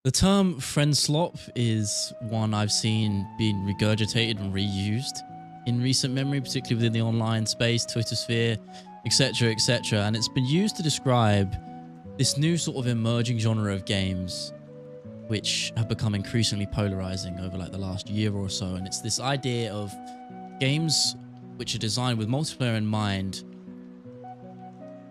The term friend-slop is one I've seen being regurgitated and reused in recent memory, particularly within the online space, Twitter sphere, etc., etc. And it's been used to describe this new sort of emerging genre of games which have become increasingly polarizing over like the last year or so. And it's this idea of games which are designed with multiplayer in mind,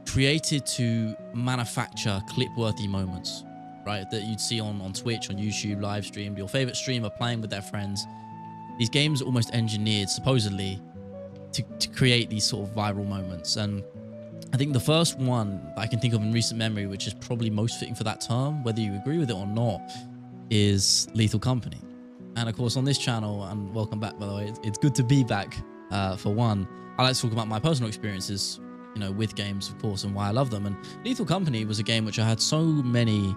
created to manufacture clip-worthy moments, right? That you'd see on Twitch, on YouTube, live streamed, your favorite streamer playing with their friends. These games are almost engineered, supposedly, to create these sort of viral moments. And I think the first one that I can think of in recent memory, which is probably most fitting for that term, whether you agree with it or not, is Lethal Company. And of course, on this channel, and welcome back, by the way, it's good to be back. For one, I like to talk about my personal experiences, you know, with games, of course, and why I love them. And Lethal Company was a game which I had so many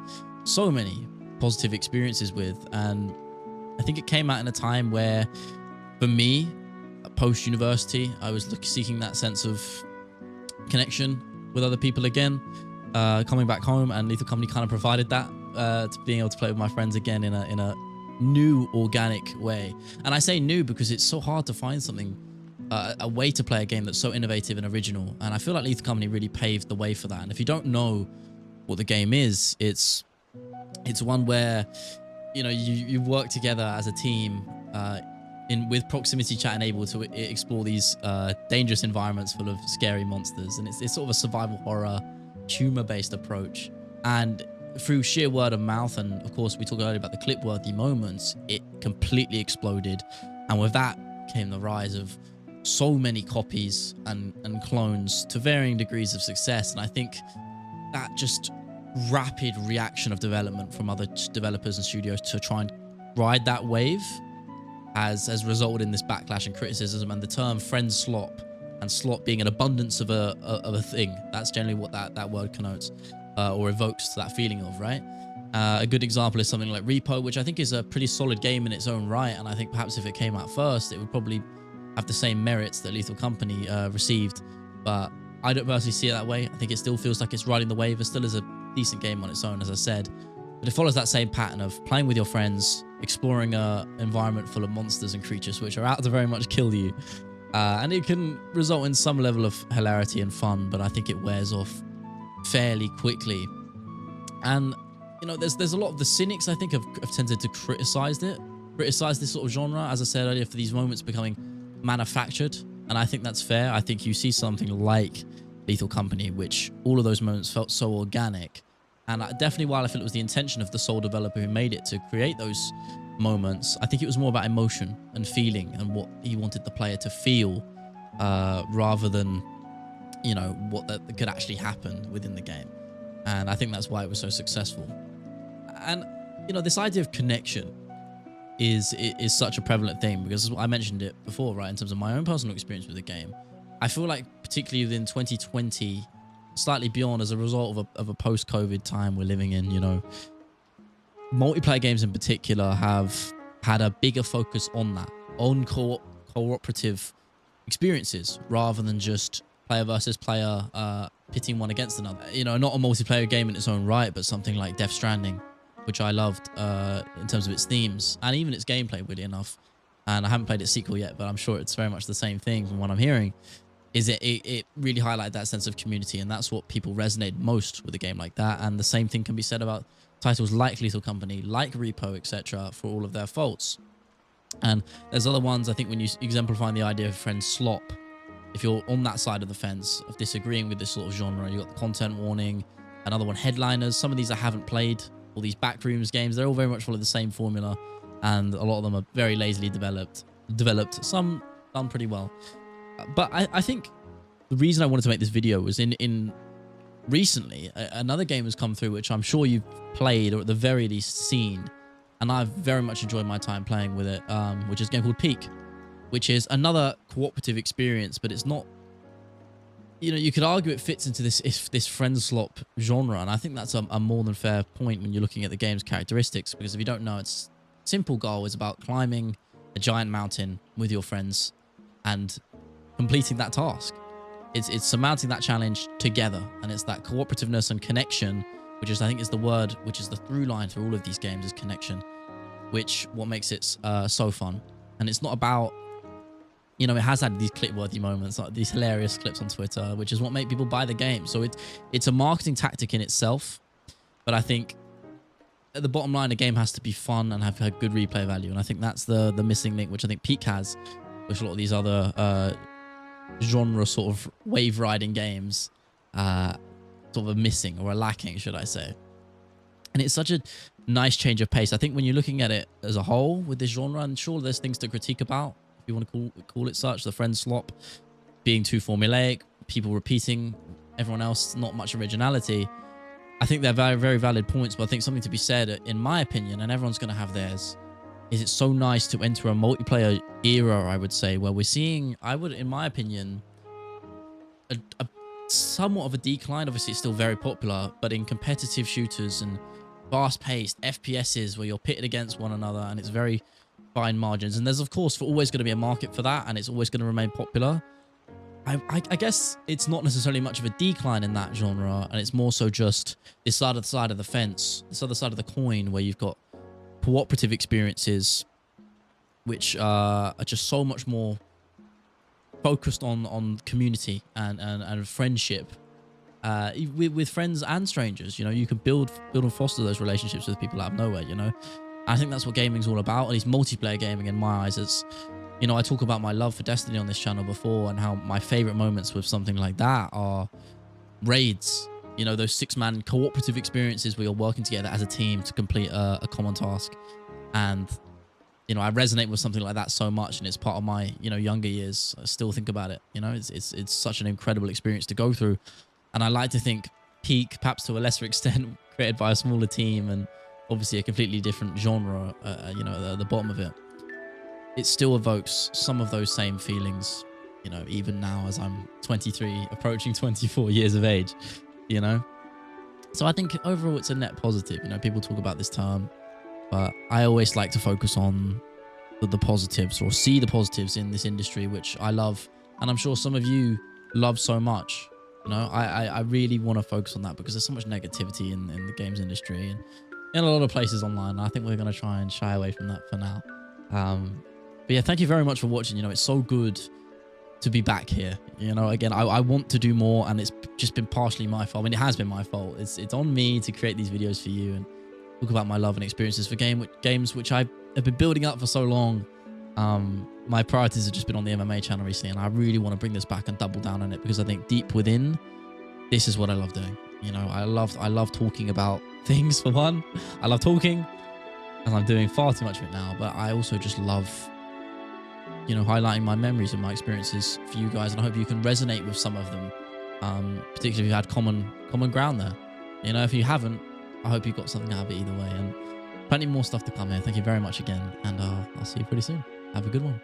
positive experiences with. And I think it came out in a time where, for me, post-university, I was seeking that sense of connection with other people again, coming back home, and Lethal Company kind of provided that, to being able to play with my friends again in a new, organic way. And I say new because it's so hard to find something, a way to play a game that's so innovative and original. And I feel like Lethal Company really paved the way for that. And if you don't know what the game is, it's one where, you know, you work together as a team, with proximity chat enabled to explore these dangerous environments full of scary monsters. And it's sort of a survival horror, humor-based approach. And through sheer word of mouth, and of course we talked earlier about the clip-worthy moments, it completely exploded. And with that came the rise of so many copies and clones to varying degrees of success. And I think that just rapid reaction of development from other developers and studios to try and ride that wave has resulted in this backlash and criticism. And the term friend-slop, and slop being an abundance of a thing, that's generally what that word connotes, or evokes that feeling of, right? A good example is something like Repo, which I think is a pretty solid game in its own right. And I think perhaps if it came out first, it would probably have the same merits that Lethal Company received. But I don't personally see it that way. I think it still feels like it's riding the wave. It still is a decent game on its own, as I said. But it follows that same pattern of playing with your friends, exploring an environment full of monsters and creatures which are out to very much kill you. And it can result in some level of hilarity and fun, but I think it wears off fairly quickly. And, you know, there's a lot of the cynics, I think, have tended to criticize this sort of genre, as I said earlier, for these moments becoming manufactured. And I think that's fair. I think you see something like Lethal Company, which all of those moments felt so organic. And definitely, while I feel it was the intention of the sole developer who made it to create those moments, I think it was more about emotion and feeling and what he wanted the player to feel, rather than, you know, what that could actually happen within the game. And I think that's why it was so successful. And, you know, this idea of connection is such a prevalent thing, because I mentioned it before, right, in terms of my own personal experience with the game. I feel like particularly within 2020, slightly beyond, as a result of a post-COVID time we're living in, you know, multiplayer games in particular have had a bigger focus on that, on cooperative experiences, rather than just player versus player, pitting one against another. You know, not a multiplayer game in its own right, but something like Death Stranding, which I loved in terms of its themes and even its gameplay, weirdly enough. And I haven't played its sequel yet, but I'm sure it's very much the same thing from what I'm hearing. Is it really highlighted that sense of community, and that's what people resonate most with a game like that. And the same thing can be said about titles like Lethal Company, like Repo, etc., for all of their faults. And there's other ones, I think, when you exemplify the idea of friend-slop, if you're on that side of the fence of disagreeing with this sort of genre, you've got the content warning, another one, Headliners. Some of these I haven't played, all these Backrooms games, they're all very much follow the same formula, and a lot of them are very lazily developed, some done pretty well. But I think the reason I wanted to make this video was in recently, another game has come through, which I'm sure you've played, or at the very least seen, and I've very much enjoyed my time playing with it, which is a game called Peak, which is another cooperative experience, but it's not, you know, you could argue it fits into this friend-slop genre, and I think that's a more than fair point when you're looking at the game's characteristics, because if you don't know, its simple goal is about climbing a giant mountain with your friends and completing that task. It's surmounting that challenge together, and it's that cooperativeness and connection which is, I think, is the word, which is the through line through all of these games, is connection, which what makes it so fun. And it's not about, you know, it has had these clip-worthy moments, like these hilarious clips on Twitter, which is what make people buy the game. So it's a marketing tactic in itself, but I think at the bottom line, the game has to be fun and have good replay value. And I think that's the missing link, which I think Peak has, which a lot of these other genre sort of wave riding games sort of are missing or are lacking, should I say. And it's such a nice change of pace. I think when you're looking at it as a whole with this genre, and sure, there's things to critique about, if you want to call it such, the Friendslop being too formulaic, people repeating everyone else, not much originality. I think they're very, very valid points, but I think something to be said, in my opinion, and everyone's going to have theirs, is it's so nice to enter a multiplayer era, I would say, where we're seeing, in my opinion, a somewhat of a decline. Obviously, it's still very popular, but in competitive shooters and fast-paced FPSs where you're pitted against one another and it's very fine margins. And there's, of course, always going to be a market for that, and it's always going to remain popular. I guess it's not necessarily much of a decline in that genre, and it's more so just this side of the fence, this other side of the coin, where you've got cooperative experiences, which are just so much more focused on community and friendship, with friends and strangers. You know, you can build and foster those relationships with people out of nowhere. You know, I think that's what gaming's all about. At least multiplayer gaming, in my eyes, it's. You know, I talk about my love for Destiny on this channel before, and how my favorite moments with something like that are raids. You know, those 6-man cooperative experiences where you're working together as a team to complete a common task. And, you know, I resonate with something like that so much, and it's part of my, you know, younger years. I still think about it. You know, it's such an incredible experience to go through. And I like to think Peak, perhaps to a lesser extent, created by a smaller team and obviously a completely different genre, you know, at the bottom of it. It still evokes some of those same feelings, you know, even now as I'm 23, approaching 24 years of age, you know. So I think overall it's a net positive. You know, people talk about this term, but I always like to focus on the positives, or see the positives in this industry, which I love. And I'm sure some of you love so much. You know, I really want to focus on that, because there's so much negativity in the games industry and in a lot of places online. I think we're going to try and shy away from that for now. But yeah, thank you very much for watching. You know, it's so good to be back here. You know, again, I want to do more, and it's just been partially my fault. I mean, it has been my fault. It's on me to create these videos for you and talk about my love and experiences for games which I have been building up for so long. My priorities have just been on the MMA channel recently, and I really want to bring this back and double down on it, because I think deep within, this is what I love doing. You know, I love talking about things, for one. I love talking, and I'm doing far too much of it now, but I also just love, you know, highlighting my memories and my experiences for you guys, and I hope you can resonate with some of them, particularly if you had common ground there. You know, if you haven't, I hope you got something out of it either way, and plenty more stuff to come here. Thank you very much again, and I'll see you pretty soon. Have a good one.